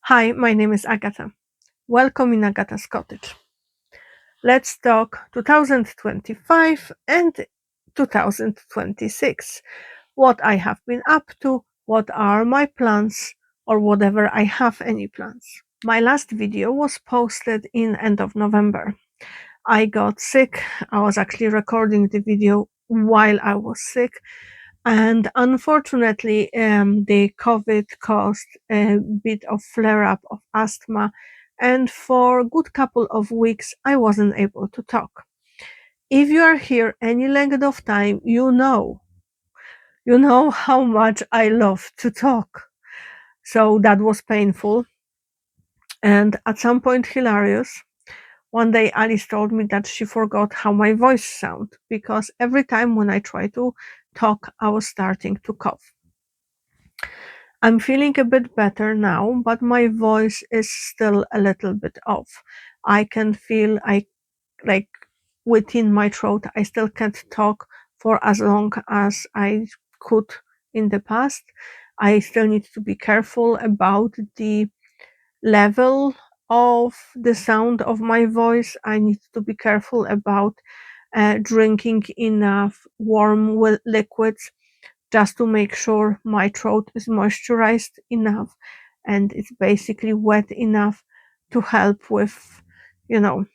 Hi, my name is Agata. Welcome in Agata's Cottage. Let's talk 2025 and 2026. What I have been up to, what are my plans, or whatever I have any plans. My last video was posted in end of November. I got sick. I was actually recording the video while I was sick, and unfortunately, the COVID caused a bit of flare up of asthma, and for a good couple of weeks, I wasn't able to talk. If you are here any length of time, you know how much I love to talk. So that was painful and at some point hilarious. One day Alice told me that she forgot how my voice sounds because every time when I try to talk, I was starting to cough. I'm feeling a bit better now, but my voice is still a little bit off. I can feel I like within my throat. I still can't talk for as long as I could in the past. I still need to be careful about the level of the sound of my voice. I need to be careful about drinking enough warm liquids just to make sure my throat is moisturized enough and it's basically wet enough to help with, you know,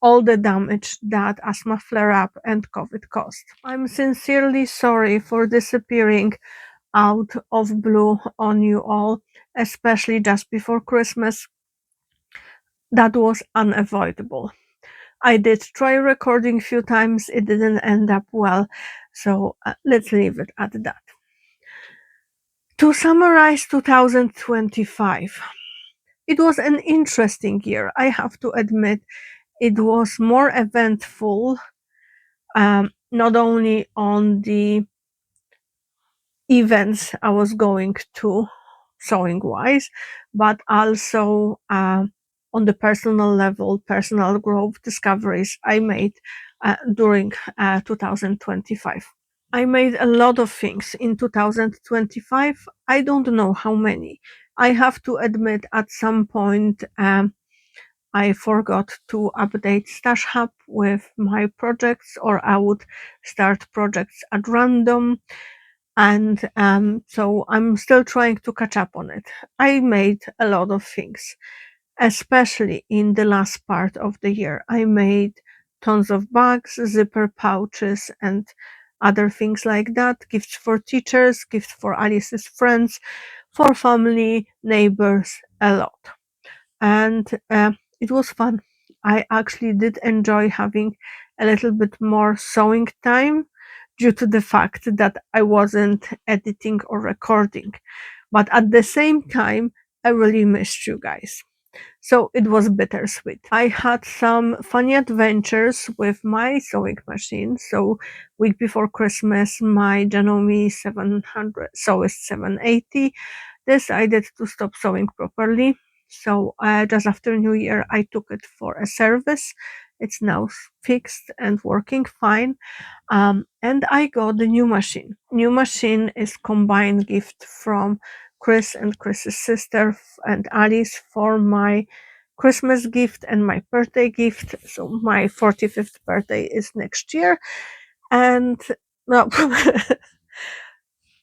all the damage that asthma flare up and COVID caused. I'm sincerely sorry for disappearing out of blue on you all, especially just before Christmas. That was unavoidable. I did try recording a few times, it didn't end up well, so let's leave it at that. To summarize 2025, it was an interesting year. I have to admit, it was more eventful, not only on the events I was going to, sewing wise, but also on the personal level, personal growth discoveries I made during 2025. I made a lot of things in 2025. I don't know how many. I have to admit, at some point, I forgot to update Stash Hub with my projects, or I would start projects at random. And so I'm still trying to catch up on it. I made a lot of things, especially in the last part of the year. I made tons of bags, zipper pouches, and other things like that. Gifts for teachers, gifts for Alice's friends, for family, neighbors, a lot. And it was fun. I actually did enjoy having a little bit more sewing time due to the fact that I wasn't editing or recording. But at the same time, I really missed you guys. So it was bittersweet. I had some funny adventures with my sewing machine. So week before Christmas, my Janome 700 Sewist 780 decided to stop sewing properly. So just after New Year, I took it for a service. It's now fixed and working fine. And I got the new machine. New machine is combined gift from Chris and Chris's sister and Alice for my Christmas gift and my birthday gift. So my 45th birthday is next year. And no,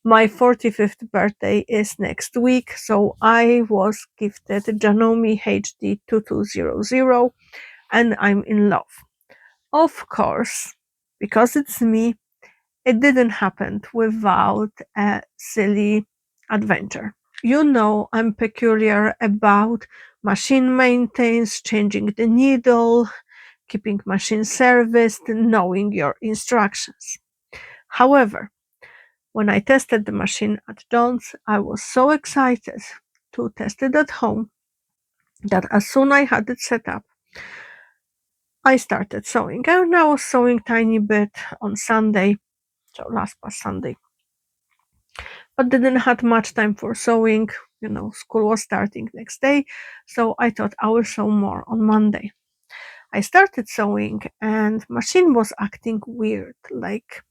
my 45th birthday is next week. So I was gifted Janome HD 2200 and I'm in love. Of course, because it's me, it didn't happen without a silly adventure. You know, I'm peculiar about machine maintenance, changing the needle, keeping machine serviced, knowing your instructions. However, when I tested the machine at John's, I was so excited to test it at home that as soon as I had it set up, I started sewing. And I was sewing tiny bit on Sunday, so last past Sunday, but didn't have much time for sewing. You know, school was starting next day, so I thought I will sew more on Monday. I started sewing and machine was acting weird, like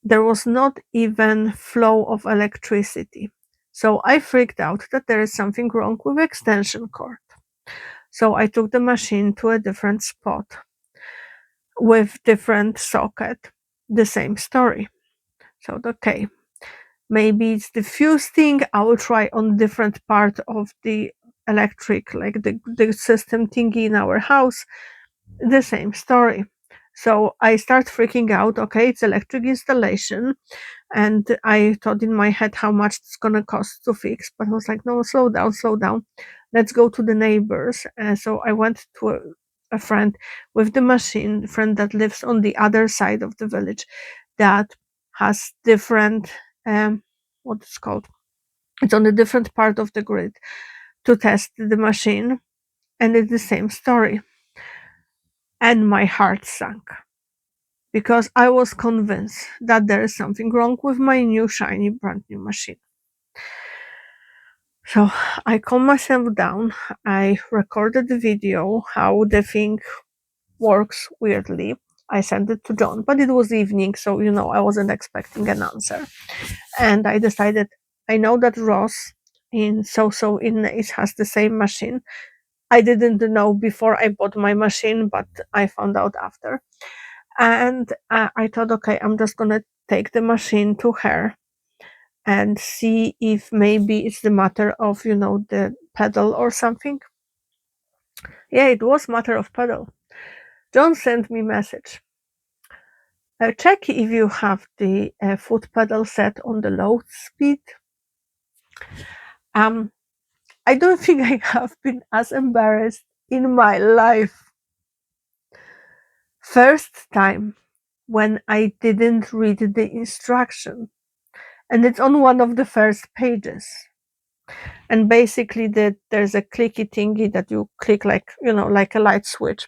there was not even flow of electricity. So I freaked out that there is something wrong with extension cord. So I took the machine to a different spot with different socket, the same story. So okay, maybe it's the fuse thing. I will try on different part of the electric, like the system thingy in our house, the same story. So I start freaking out. Okay, it's electric installation. And I thought in my head how much it's gonna cost to fix, but I was like, no, slow down, slow down. Let's go to the neighbors. So I went to a friend with the machine, a friend that lives on the other side of the village, that has different, what it's called. It's on a different part of the grid to test the machine, and it's the same story. And my heart sank because I was convinced that there is something wrong with my new shiny brand new machine. So I calmed myself down. I recorded the video how the thing works weirdly. I sent it to John, but it was evening, so I wasn't expecting an answer. And I decided I know that Ross in Nace has the same machine. I didn't know before I bought my machine, but I found out after. And I thought, okay, I'm just gonna take the machine to her and see if maybe it's the matter of the pedal or something. Yeah, it was matter of pedal. John sent me message. Check if you have the foot pedal set on the low speed. Um, I don't think I have been as embarrassed in my life. First time when I didn't read the instruction, and it's on one of the first pages. And basically, there's a clicky thingy that you click like a light switch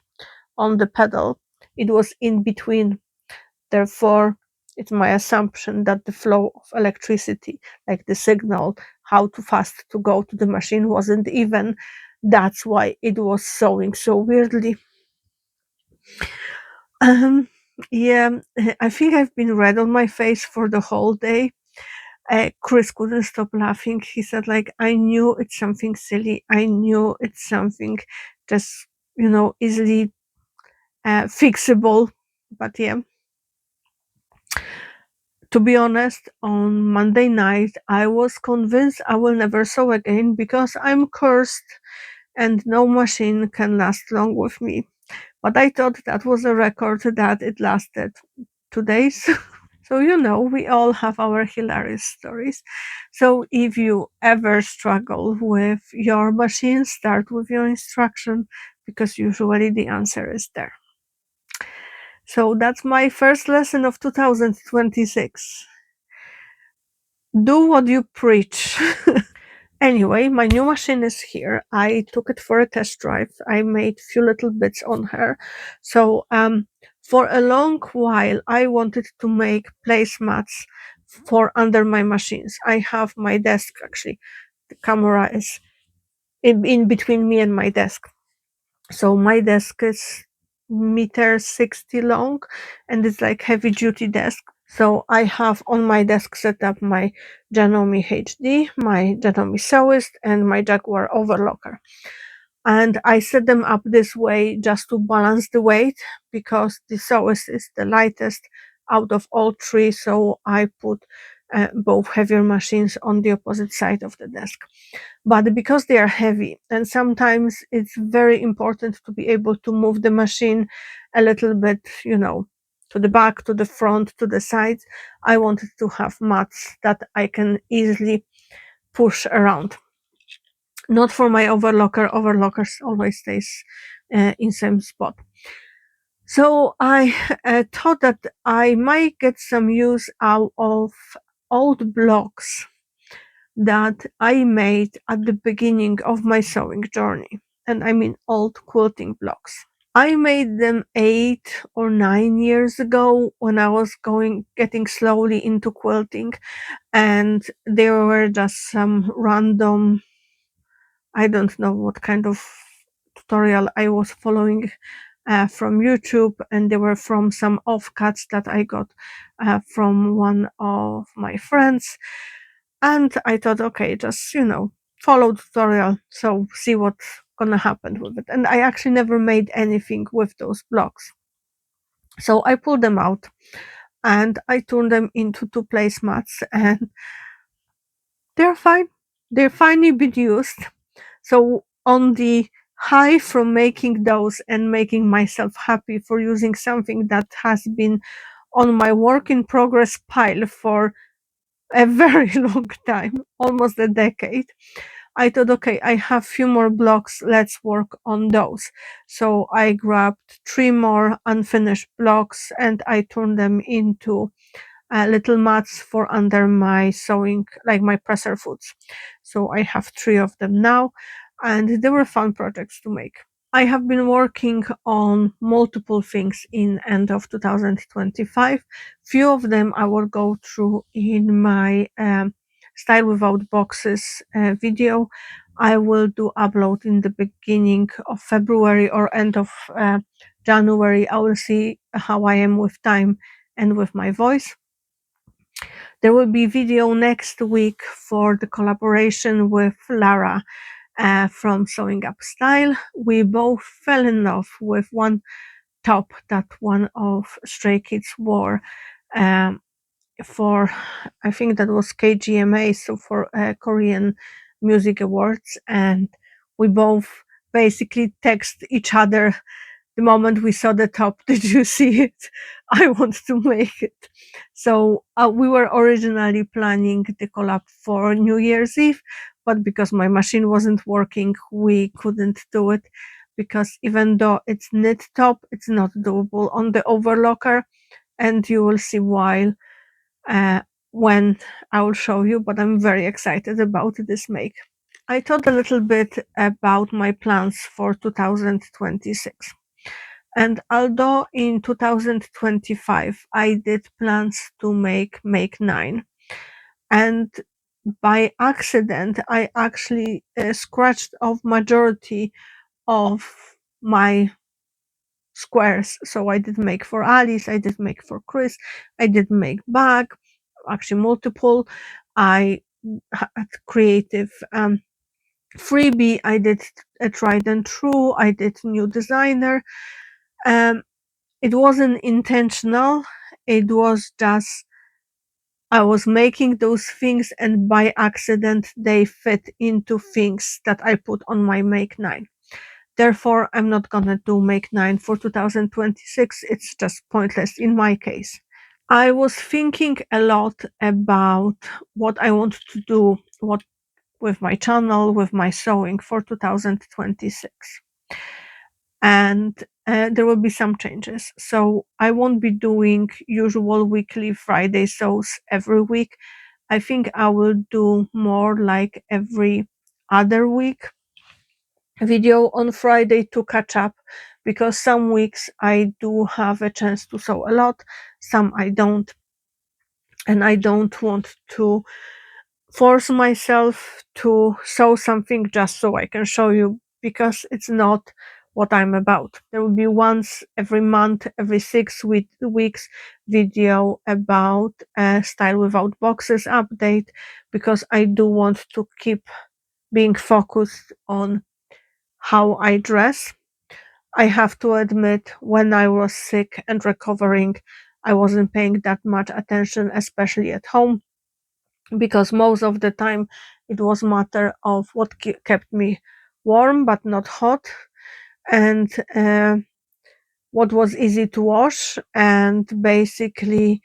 on the pedal. It was in between. Therefore, it's my assumption that the flow of electricity, like the signal, how too fast to go to the machine, wasn't even. That's why it was sewing so weirdly. Um, yeah, I think I've been red on my face for the whole day. Chris couldn't stop laughing. He said, like, I knew it's something silly. I knew it's something just, easily fixable. But yeah, to be honest, on Monday night, I was convinced I will never sew again because I'm cursed and no machine can last long with me. But I thought that was a record that it lasted 2 days. So, we all have our hilarious stories. So, if you ever struggle with your machine, start with your instruction because usually the answer is there. So, that's my first lesson of 2026. Do what you preach. Anyway, my new machine is here. I took it for a test drive. I made few little bits on her. So for a long while, I wanted to make placemats for under my machines. I have my desk actually. The camera is in between me and my desk. So my desk is meter 60 long and it's like heavy duty desk. So I have on my desk set up my Janome HD, my Janome Sewist, and my Jaguar overlocker. And I set them up this way just to balance the weight because the Sewist is the lightest out of all three. So I put both heavier machines on the opposite side of the desk. But because they are heavy, and sometimes it's very important to be able to move the machine a little bit, to the back, to the front, to the sides, I wanted to have mats that I can easily push around. Not for my overlocker. Overlockers always stays in same spot. So I thought that I might get some use out of old blocks that I made at the beginning of my sewing journey. And I mean old quilting blocks. I made them 8 or 9 years ago when I was getting slowly into quilting, and they were just some random, I don't know what kind of tutorial I was following from YouTube, and they were from some offcuts that I got from one of my friends. And I thought, okay, just, follow tutorial, so see what's gonna happen with it. And I actually never made anything with those blocks. So I pulled them out and I turned them into two placemats, and they're fine. They're finally been used. So on the high from making those and making myself happy for using something that has been on my work in progress pile for a very long time, almost a decade, I thought, okay, I have few more blocks, let's work on those. So I grabbed three more unfinished blocks and I turned them into little mats for under my sewing, like my presser foods. So I have three of them now, and they were fun projects to make. I have been working on multiple things in end of 2025. Few of them I will go through in my Style Without Boxes video. I will do upload in the beginning of February or end of January. I will see how I am with time and with my voice. There will be video next week for the collaboration with Lara from Sewing Up Style. We both fell in love with one top that one of Stray Kids wore um, for, I think that was KGMA, so for Korean Music Awards, and we both basically text each other the moment we saw the top. Did you see it? I want to make it. So we were originally planning the collab for New Year's Eve, but because my machine wasn't working, we couldn't do it, because even though it's knit top, it's not doable on the overlocker, and you will see why uh, when I will show you, but I'm very excited about this make. I thought a little bit about my plans for 2026. And although in 2025 I did plans to make 9, and by accident I actually scratched off majority of my squares. So I did make for Alice, I did make for Chris, I did make bag, actually multiple. I had creative freebie, I did a tried and true, I did new designer. Um, it wasn't intentional, it was just I was making those things and by accident they fit into things that I put on my make 9. Therefore, I'm not gonna do make 9 for 2026. It's just pointless in my case. I was thinking a lot about what I want to do, what with my channel, with my sewing for 2026. And there will be some changes. So I won't be doing usual weekly Friday sews every week. I think I will do more like every other week video on Friday to catch up, because some weeks I do have a chance to sew a lot, some I don't, and I don't want to force myself to sew something just so I can show you, because it's not what I'm about. There will be once every month, every weeks video about a Style Without Boxes update, because I do want to keep being focused on how I dress. I have to admit, when I was sick and recovering, I wasn't paying that much attention, especially at home, because most of the time it was matter of what kept me warm but not hot, and what was easy to wash, and basically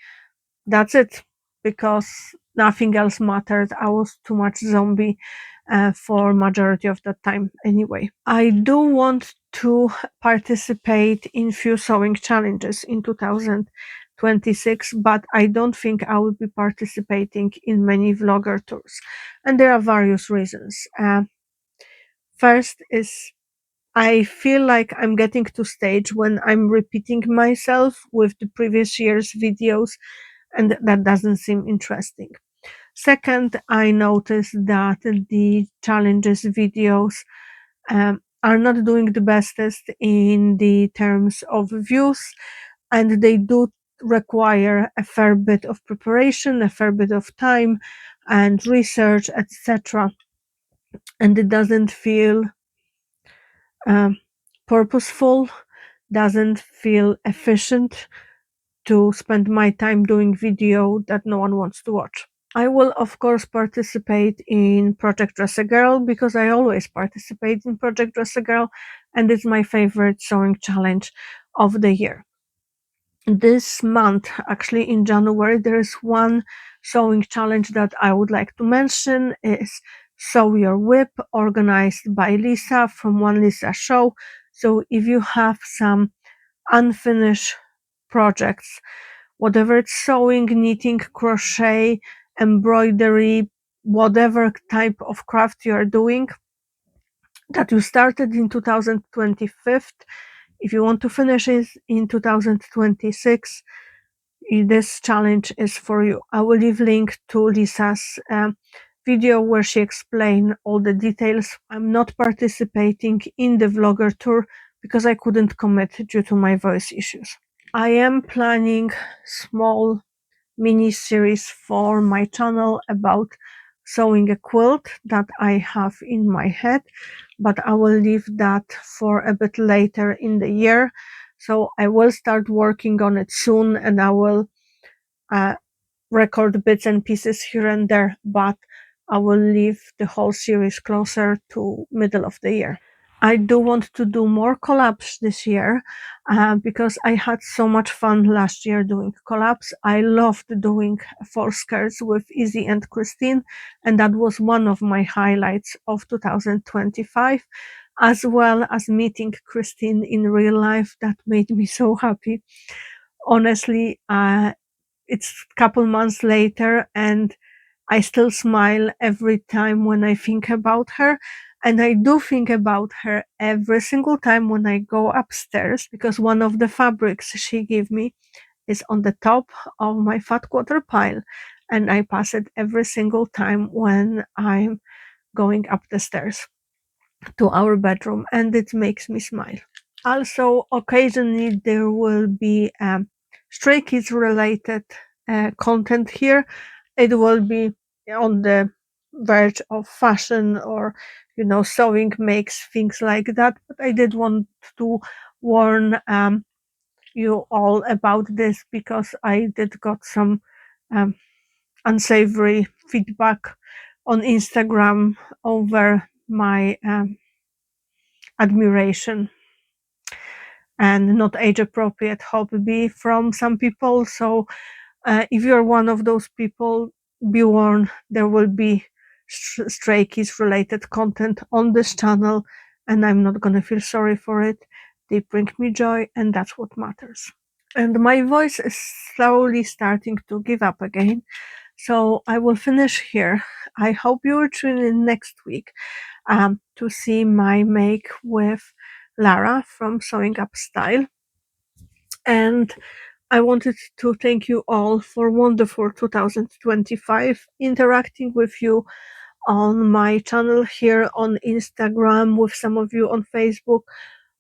that's it, because nothing else mattered. I was too much zombie for majority of the time anyway. I do want to participate in few sewing challenges in 2026, but I don't think I will be participating in many vlogger tours, and there are various reasons. First is I feel like I'm getting to stage when I'm repeating myself with the previous year's videos, and that doesn't seem interesting. Second, I noticed that the challenges videos are not doing the bestest in the terms of views, and they do require a fair bit of preparation, a fair bit of time. and research, etc., and it doesn't feel um, purposeful, doesn't feel efficient to spend my time doing video that no one wants to watch. I will of course participate in Project Dress a Girl because I always participate in Project Dress a Girl, and it's my favorite sewing challenge of the year. This month, actually in January, there is one sewing challenge that I would like to mention is Sew Your Whip, organized by Lisa from One Lisa Show. So if you have some unfinished projects, whatever it's sewing, knitting, crochet, embroidery, whatever type of craft you are doing that you started in 2025, if you want to finish it in 2026, this challenge is for you. I will leave link to Lisa's video where she explained all the details. I'm not participating in the vlogger tour because I couldn't commit due to my voice issues. I am planning small mini series for my channel about sewing a quilt that I have in my head, but I will leave that for a bit later in the year. So I will start working on it soon, and I will uh, record bits and pieces here and there, but I will leave the whole series closer to middle of the year. I do want to do more collabs this year because I had so much fun last year doing collabs. I loved doing fall skirts with Izzy and Christine, and that was one of my highlights of 2025, as well as meeting Christine in real life. That made me so happy. Honestly, it's a couple months later, and I still smile every time when I think about her. And I do think about her every single time when I go upstairs because one of the fabrics she gave me is on the top of my fat quarter pile. And I pass it every single time when I'm going up the stairs to our bedroom, and it makes me smile. Also, occasionally there will be Stray Kids related content here. It will be on the verge of fashion or, sewing makes, things like that. But I did want to warn you all about this because I did got some um, unsavory feedback on Instagram over my admiration and not age appropriate hobby from some people. So if you're one of those people, be warned, there will be Stray Kids related content on this channel, and I'm not gonna feel sorry for it. They bring me joy, and that's what matters. And my voice is slowly starting to give up again, so I will finish here. I hope you will tune in next week to see my make with Lara from Sewing Up Style. And I wanted to thank you all for wonderful 2025. Interacting with you on my channel here on Instagram, with some of you on Facebook,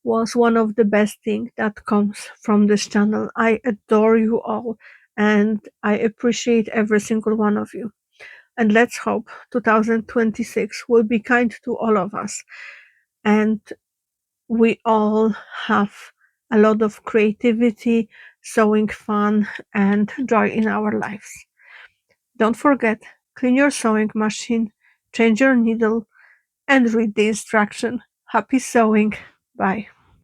was one of the best things that comes from this channel. I adore you all, and I appreciate every single one of you. And let's hope 2026 will be kind to all of us, and we all have a lot of creativity, sewing fun, and joy in our lives. Don't forget, clean your sewing machine, change your needle, and read the instruction. Happy sewing. Bye.